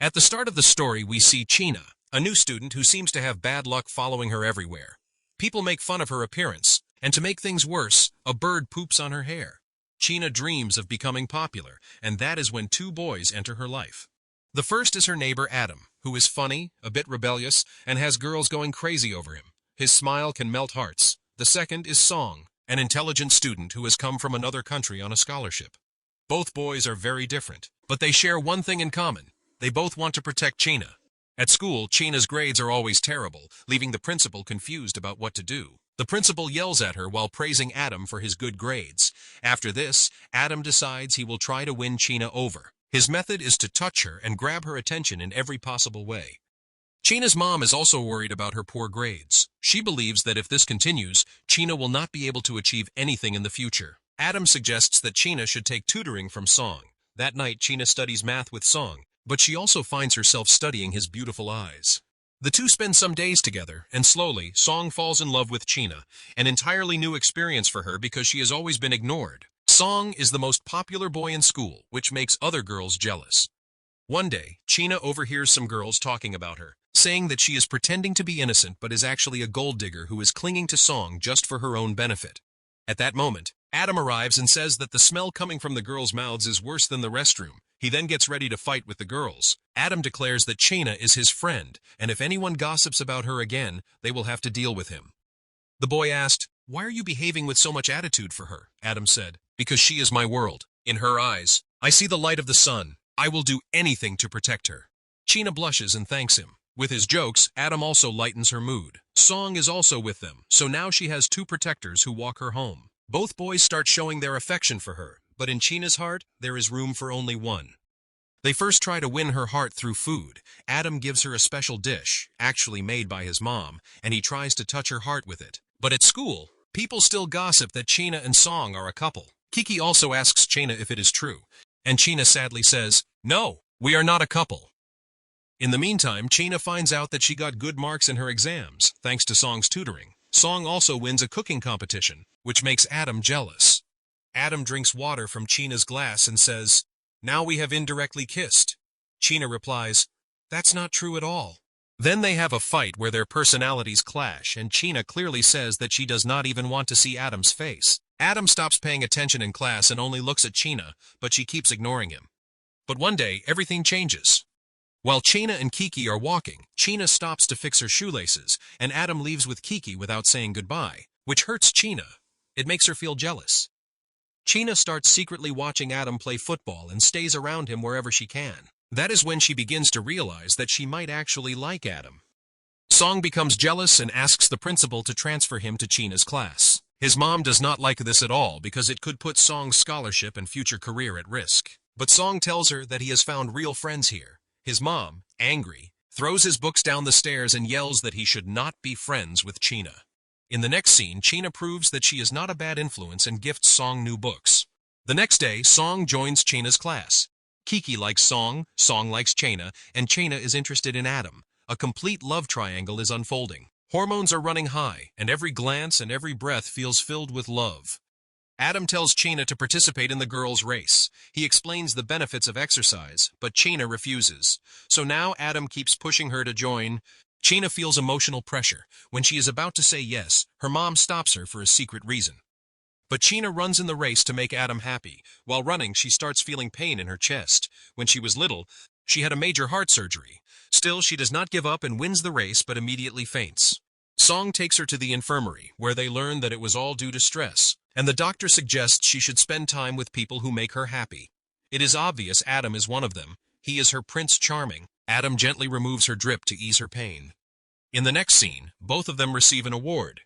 At the start of the story, we see China, a new student who seems to have bad luck following her everywhere. People make fun of her appearance, and to make things worse, a bird poops on her hair. China dreams of becoming popular, and that is when two boys enter her life. The first is her neighbor Adam, who is funny, a bit rebellious, and has girls going crazy over him. His smile can melt hearts. The second is Song, an intelligent student who has come from another country on a scholarship. Both boys are very different, but they share one thing in common. They both want to protect China. At school, China's grades are always terrible, leaving the principal confused about what to do. The principal yells at her while praising Adam for his good grades. After this, Adam decides he will try to win China over. His method is to touch her and grab her attention in every possible way. China's mom is also worried about her poor grades. She believes that if this continues, China will not be able to achieve anything in the future. Adam suggests that China should take tutoring from Song. That night, China studies math with Song, but she also finds herself studying his beautiful eyes. The two spend some days together, and slowly, Song falls in love with China, an entirely new experience for her because she has always been ignored. Song is the most popular boy in school, which makes other girls jealous. One day, China overhears some girls talking about her, saying that she is pretending to be innocent but is actually a gold digger who is clinging to Song just for her own benefit. At that moment, Adam arrives and says that the smell coming from the girls' mouths is worse than the restroom. He then gets ready to fight with the girls. Adam declares that China is his friend, and if anyone gossips about her again, they will have to deal with him. The boy asked, "Why are you behaving with so much attitude for her?" Adam said, "Because she is my world. In her eyes, I see the light of the sun. I will do anything to protect her." China blushes and thanks him. With his jokes, Adam also lightens her mood. Song is also with them, so now she has two protectors who walk her home. Both boys start showing their affection for her, but in China's heart, there is room for only one. They first try to win her heart through food. Adam gives her a special dish, actually made by his mom, and he tries to touch her heart with it. But at school, people still gossip that China and Song are a couple. Kiki also asks China if it is true, and China sadly says, "No, we are not a couple." In the meantime, China finds out that she got good marks in her exams, thanks to Song's tutoring. Song also wins a cooking competition, which makes Adam jealous. Adam drinks water from China's glass and says, "Now we have indirectly kissed." China replies, "That's not true at all." Then they have a fight where their personalities clash, and China clearly says that she does not even want to see Adam's face. Adam stops paying attention in class and only looks at China, but she keeps ignoring him. But one day, everything changes. While China and Kiki are walking, China stops to fix her shoelaces, and Adam leaves with Kiki without saying goodbye, which hurts China. It makes her feel jealous. China starts secretly watching Adam play football and stays around him wherever she can. That is when she begins to realize that she might actually like Adam. Song becomes jealous and asks the principal to transfer him to China's class. His mom does not like this at all because it could put Song's scholarship and future career at risk. But Song tells her that he has found real friends here. His mom, angry, throws his books down the stairs and yells that he should not be friends with China. In the next scene, China proves that she is not a bad influence and gifts Song new books. The next day, Song joins China's class. Kiki likes Song, Song likes China, and China is interested in Adam. A complete love triangle is unfolding. Hormones are running high, and every glance and every breath feels filled with love. Adam tells China to participate in the girls' race. He explains the benefits of exercise, but China refuses. So now Adam keeps pushing her to join. China feels emotional pressure. When she is about to say yes, her mom stops her for a secret reason. But China runs in the race to make Adam happy. While running, she starts feeling pain in her chest. When she was little, she had a major heart surgery. Still, she does not give up and wins the race, but immediately faints. Song takes her to the infirmary, where they learn that it was all due to stress, and the doctor suggests she should spend time with people who make her happy. It is obvious Adam is one of them. He is her Prince Charming. Adam gently removes her drip to ease her pain. In the next scene, both of them receive an award.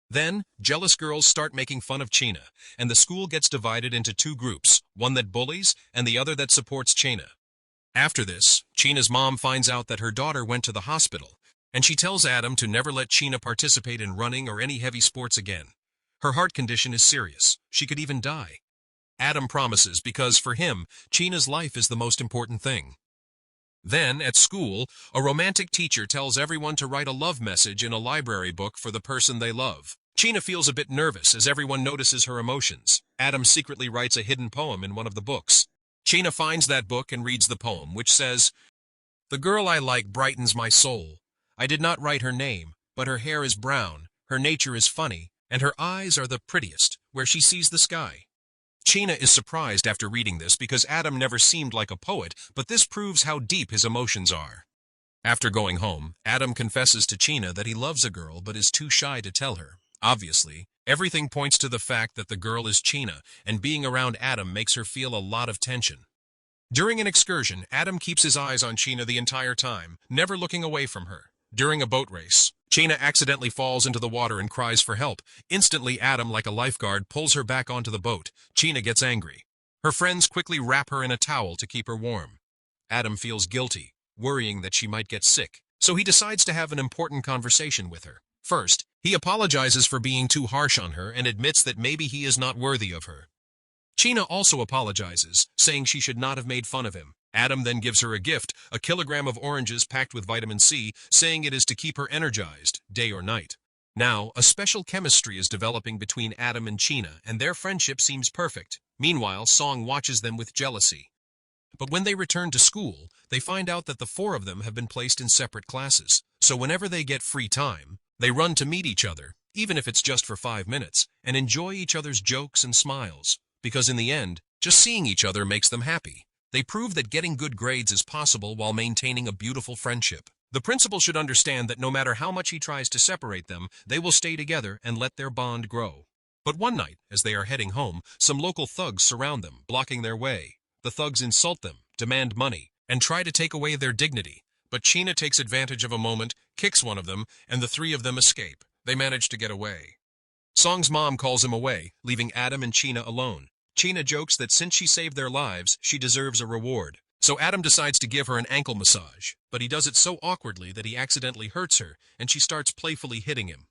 Then, jealous girls start making fun of China, and the school gets divided into two groups, one that bullies and the other that supports China. After this, China's mom finds out that her daughter went to the hospital, and she tells Adam to never let China participate in running or any heavy sports again. Her heart condition is serious. She could even die. Adam promises because, for him, China's life is the most important thing. Then, at school, a romantic teacher tells everyone to write a love message in a library book for the person they love. China feels a bit nervous as everyone notices her emotions. Adam secretly writes a hidden poem in one of the books. China finds that book and reads the poem, which says, The girl I like brightens my soul. I did not write her name, but her hair is brown, her nature is funny, and her eyes are the prettiest, where she sees the sky. China is surprised after reading this because Adam never seemed like a poet, but this proves how deep his emotions are. After going home, Adam confesses to China that he loves a girl but is too shy to tell her. Obviously, everything points to the fact that the girl is China, and being around Adam makes her feel a lot of tension. During an excursion, Adam keeps his eyes on China the entire time, never looking away from her. During a boat race, China accidentally falls into the water and cries for help. Instantly, Adam, like a lifeguard, pulls her back onto the boat. China gets angry. Her friends quickly wrap her in a towel to keep her warm. Adam feels guilty, worrying that she might get sick, so he decides to have an important conversation with her. First, he apologizes for being too harsh on her and admits that maybe he is not worthy of her. China also apologizes, saying she should not have made fun of him. Adam then gives her a gift, a kilogram of oranges packed with vitamin C, saying it is to keep her energized, day or night. Now, a special chemistry is developing between Adam and China, and their friendship seems perfect. Meanwhile, Song watches them with jealousy. But when they return to school, they find out that the four of them have been placed in separate classes. So whenever they get free time, they run to meet each other, even if it's just for 5 minutes, and enjoy each other's jokes and smiles. Because in the end, just seeing each other makes them happy. They prove that getting good grades is possible while maintaining a beautiful friendship. The principal should understand that no matter how much he tries to separate them, they will stay together and let their bond grow. But one night, as they are heading home, some local thugs surround them, blocking their way. The thugs insult them, demand money, and try to take away their dignity. But China takes advantage of a moment, kicks one of them, and the three of them escape. They manage to get away. Song's mom calls him away, leaving Adam and China alone. China jokes that since she saved their lives, she deserves a reward. So Adam decides to give her an ankle massage, but he does it so awkwardly that he accidentally hurts her, and she starts playfully hitting him.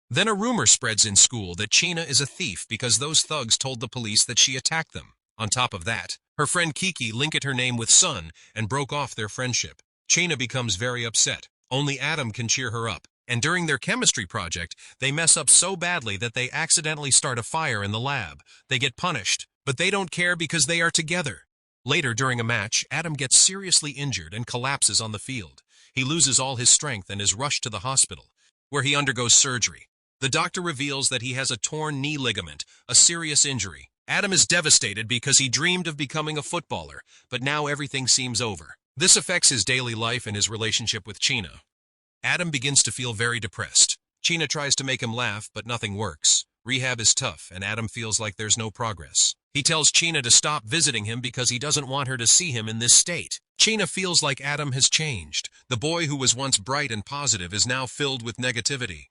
Then a rumor spreads in school that China is a thief because those thugs told the police that she attacked them. On top of that, her friend Kiki linked her name with Sun and broke off their friendship. China becomes very upset. Only Adam can cheer her up. And during their chemistry project, they mess up so badly that they accidentally start a fire in the lab. They get punished, but they don't care because they are together. Later, during a match, Adam gets seriously injured and collapses on the field. He loses all his strength and is rushed to the hospital, where he undergoes surgery. The doctor reveals that he has a torn knee ligament, a serious injury. Adam is devastated because he dreamed of becoming a footballer, but now everything seems over. This affects his daily life and his relationship with China. Adam begins to feel very depressed. China tries to make him laugh, but nothing works. Rehab is tough, and Adam feels like there's no progress. He tells China to stop visiting him because he doesn't want her to see him in this state. China feels like Adam has changed. The boy who was once bright and positive is now filled with negativity.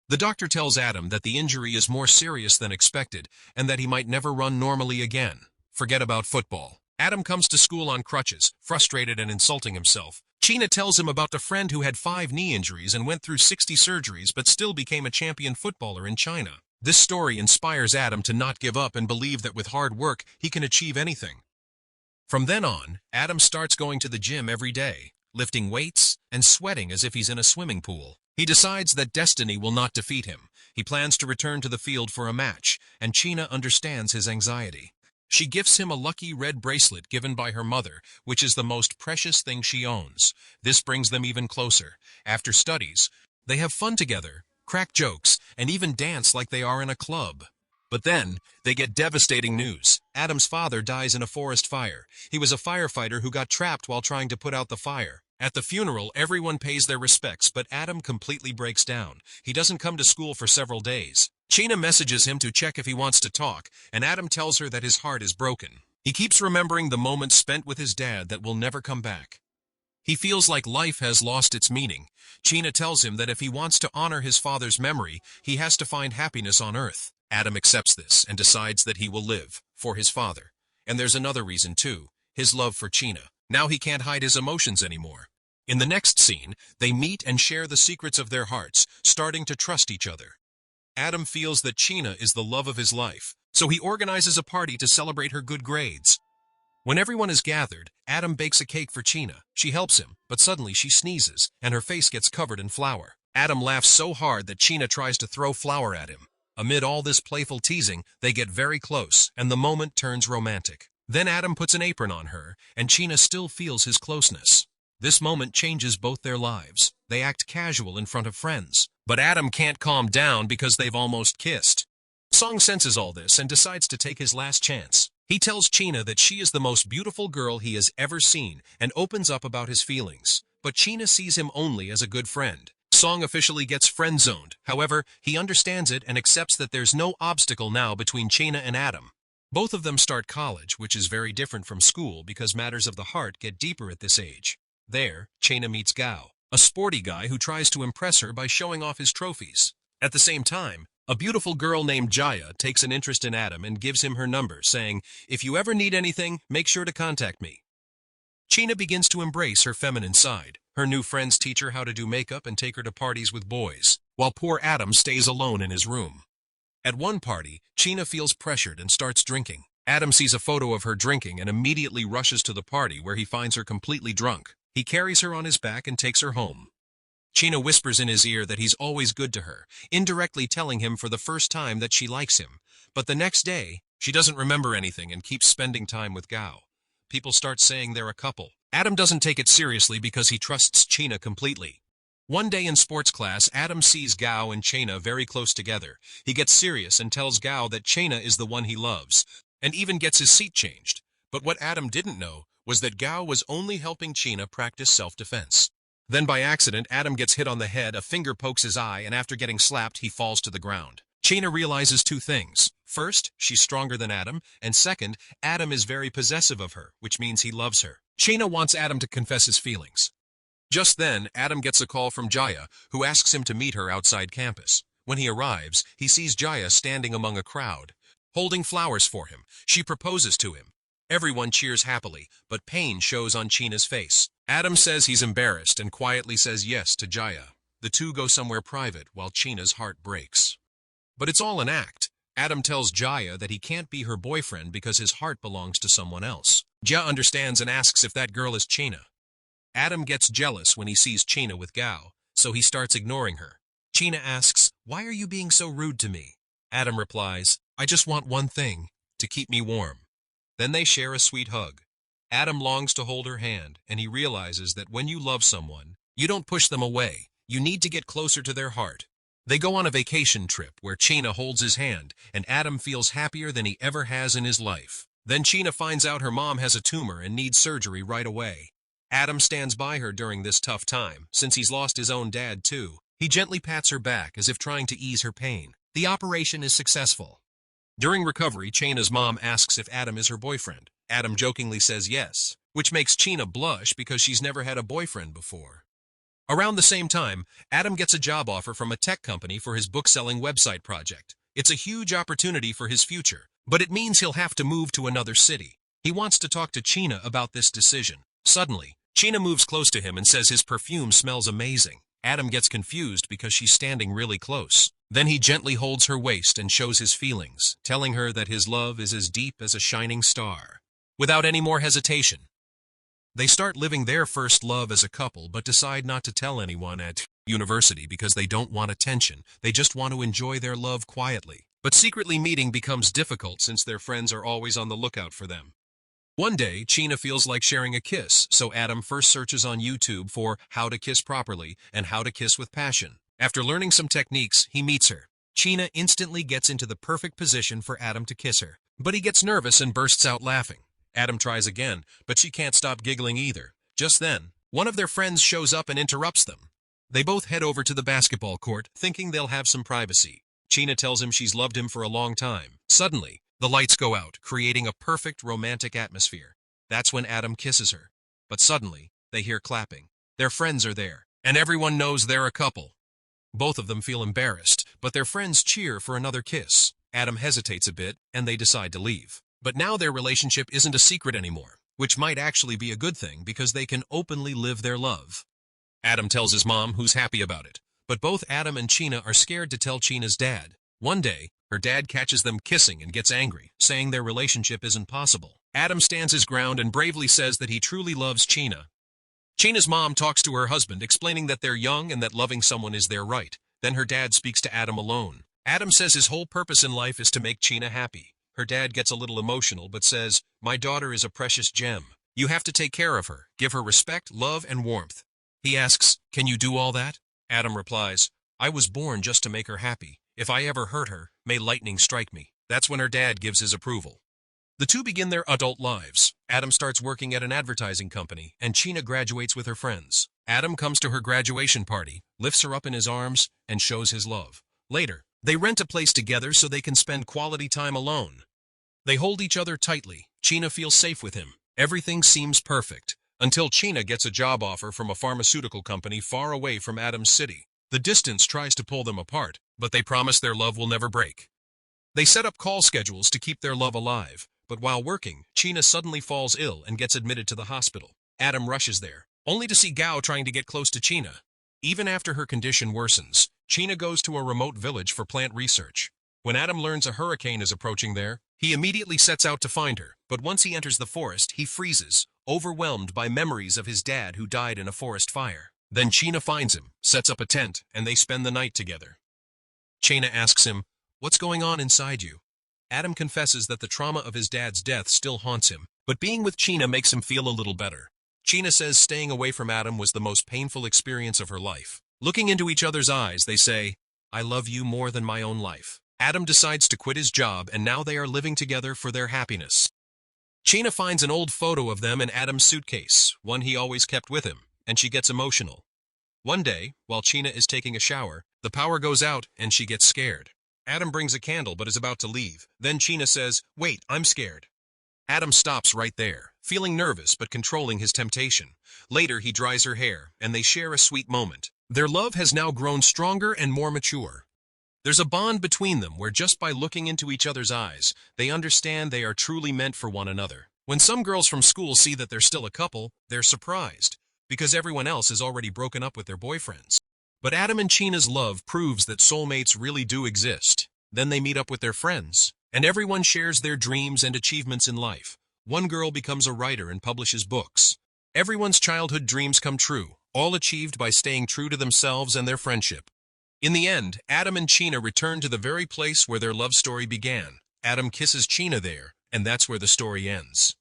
The doctor tells Adam that the injury is more serious than expected, and that he might never run normally again. Forget about football. Adam comes to school on crutches, frustrated and insulting himself. China tells him about a friend who had 5 knee injuries and went through 60 surgeries but still became a champion footballer in China. This story inspires Adam to not give up and believe that with hard work, he can achieve anything. From then on, Adam starts going to the gym every day, lifting weights and sweating as if he's in a swimming pool. He decides that destiny will not defeat him. He plans to return to the field for a match, and China understands his anxiety. She gifts him a lucky red bracelet given by her mother, which is the most precious thing she owns. This brings them even closer. After studies, they have fun together, crack jokes, and even dance like they are in a club. But then, they get devastating news. Adam's father dies in a forest fire. He was a firefighter who got trapped while trying to put out the fire. At the funeral, everyone pays their respects, but Adam completely breaks down. He doesn't come to school for several days. China messages him to check if he wants to talk, and Adam tells her that his heart is broken. He keeps remembering the moments spent with his dad that will never come back. He feels like life has lost its meaning. China tells him that if he wants to honor his father's memory, he has to find happiness on earth. Adam accepts this and decides that he will live for his father. And there's another reason too, his love for China. Now he can't hide his emotions anymore. In the next scene, they meet and share the secrets of their hearts, starting to trust each other. Adam feels that China is the love of his life, so he organizes a party to celebrate her good grades. When everyone is gathered, Adam bakes a cake for China. She helps him, but suddenly she sneezes, and her face gets covered in flour. Adam laughs so hard that China tries to throw flour at him. Amid all this playful teasing, they get very close, and the moment turns romantic. Then Adam puts an apron on her, and China still feels his closeness. This moment changes both their lives. They act casual in front of friends. But Adam can't calm down because they've almost kissed. Song senses all this and decides to take his last chance. He tells China that she is the most beautiful girl he has ever seen and opens up about his feelings. But China sees him only as a good friend. Song officially gets friend-zoned. However, he understands it and accepts that there's no obstacle now between China and Adam. Both of them start college, which is very different from school because matters of the heart get deeper at this age. There, China meets Gao, a sporty guy who tries to impress her by showing off his trophies. At the same time, a beautiful girl named Jaya takes an interest in Adam and gives him her number, saying, "If you ever need anything, make sure to contact me." China begins to embrace her feminine side. Her new friends teach her how to do makeup and take her to parties with boys, while poor Adam stays alone in his room. At one party, China feels pressured and starts drinking. Adam sees a photo of her drinking and immediately rushes to the party where he finds her completely drunk. He carries her on his back and takes her home. China whispers in his ear that he's always good to her, indirectly telling him for the first time that she likes him. But the next day, she doesn't remember anything and keeps spending time with Gao. People start saying they're a couple. Adam doesn't take it seriously because he trusts China completely. One day in sports class, Adam sees Gao and China very close together. He gets serious and tells Gao that China is the one he loves, and even gets his seat changed. But what Adam didn't know was that Gao was only helping China practice self-defense. Then by accident, Adam gets hit on the head, a finger pokes his eye, and after getting slapped, he falls to the ground. China realizes two things. First, she's stronger than Adam, and second, Adam is very possessive of her, which means he loves her. China wants Adam to confess his feelings. Just then, Adam gets a call from Jaya, who asks him to meet her outside campus. When he arrives, he sees Jaya standing among a crowd, holding flowers for him. She proposes to him. Everyone cheers happily, but pain shows on China's face. Adam says he's embarrassed and quietly says yes to Jaya. The two go somewhere private while China's heart breaks. But it's all an act. Adam tells Jaya that he can't be her boyfriend because his heart belongs to someone else. Jia understands and asks if that girl is China. Adam gets jealous when he sees China with Gao, so he starts ignoring her. China asks, "Why are you being so rude to me?" Adam replies, "I just want one thing, to keep me warm." Then they share a sweet hug. Adam longs to hold her hand, and he realizes that when you love someone, you don't push them away. You need to get closer to their heart. They go on a vacation trip where China holds his hand, and Adam feels happier than he ever has in his life. Then China finds out her mom has a tumor and needs surgery right away. Adam stands by her during this tough time, since he's lost his own dad too. He gently pats her back as if trying to ease her pain. The operation is successful. During recovery, China's mom asks if Adam is her boyfriend. Adam jokingly says yes, which makes China blush because she's never had a boyfriend before. Around the same time, Adam gets a job offer from a tech company for his book-selling website project. It's a huge opportunity for his future, but it means he'll have to move to another city. He wants to talk to China about this decision. Suddenly, China moves close to him and says his perfume smells amazing. Adam gets confused because she's standing really close. Then he gently holds her waist and shows his feelings, telling her that his love is as deep as a shining star. Without any more hesitation, they start living their first love as a couple, but decide not to tell anyone at university because they don't want attention. They just want to enjoy their love quietly. But secretly meeting becomes difficult since their friends are always on the lookout for them. One day, China feels like sharing a kiss, so Adam first searches on YouTube for how to kiss properly and how to kiss with passion. After learning some techniques, he meets her. China instantly gets into the perfect position for Adam to kiss her, but he gets nervous and bursts out laughing. Adam tries again, but she can't stop giggling either. Just then, one of their friends shows up and interrupts them. They both head over to the basketball court, thinking they'll have some privacy. China tells him she's loved him for a long time. Suddenly, the lights go out, creating a perfect romantic atmosphere. That's when Adam kisses her. But suddenly, they hear clapping. Their friends are there, and everyone knows they're a couple. Both of them feel embarrassed, but their friends cheer for another kiss. Adam hesitates a bit, and they decide to leave. But now their relationship isn't a secret anymore, which might actually be a good thing because they can openly live their love. Adam tells his mom, who's happy about it. But both Adam and China are scared to tell China's dad. One day, her dad catches them kissing and gets angry, saying their relationship isn't possible. Adam stands his ground and bravely says that he truly loves China. China's mom talks to her husband, explaining that they're young and that loving someone is their right. Then her dad speaks to Adam alone. Adam says his whole purpose in life is to make China happy. Her dad gets a little emotional but says, "My daughter is a precious gem. You have to take care of her, give her respect, love, and warmth. He asks, can you do all that? Adam replies, I was born just to make her happy. If I ever hurt her, may lightning strike me. That's when her dad gives his approval. The two begin their adult lives. Adam starts working at an advertising company, and China graduates with her friends. Adam comes to her graduation party, lifts her up in his arms, and shows his love. Later, they rent a place together so they can spend quality time alone. They hold each other tightly. China feels safe with him. Everything seems perfect, until China gets a job offer from a pharmaceutical company far away from Adam's city. The distance tries to pull them apart, but they promise their love will never break. They set up call schedules to keep their love alive, but while working, China suddenly falls ill and gets admitted to the hospital. Adam rushes there, only to see Gao trying to get close to China. Even after her condition worsens, China goes to a remote village for plant research. When Adam learns a hurricane is approaching there, he immediately sets out to find her, but once he enters the forest, he freezes, overwhelmed by memories of his dad who died in a forest fire. Then China finds him, sets up a tent, and they spend the night together. China asks him, what's going on inside you? Adam confesses that the trauma of his dad's death still haunts him, but being with China makes him feel a little better. China says staying away from Adam was the most painful experience of her life. Looking into each other's eyes, they say, I love you more than my own life. Adam decides to quit his job, and now they are living together for their happiness. China finds an old photo of them in Adam's suitcase, one he always kept with him, and she gets emotional. One day, while China is taking a shower, the power goes out and she gets scared. Adam brings a candle but is about to leave. Then China says, wait, I'm scared. Adam stops right there, feeling nervous but controlling his temptation. Later, he dries her hair, and they share a sweet moment. Their love has now grown stronger and more mature. There's a bond between them where just by looking into each other's eyes, they understand they are truly meant for one another. When some girls from school see that they're still a couple, they're surprised, because everyone else has already broken up with their boyfriends. But Adam and China's love proves that soulmates really do exist. Then they meet up with their friends, and everyone shares their dreams and achievements in life. One girl becomes a writer and publishes books. Everyone's childhood dreams come true, all achieved by staying true to themselves and their friendship. In the end, Adam and China return to the very place where their love story began. Adam kisses China there, and that's where the story ends.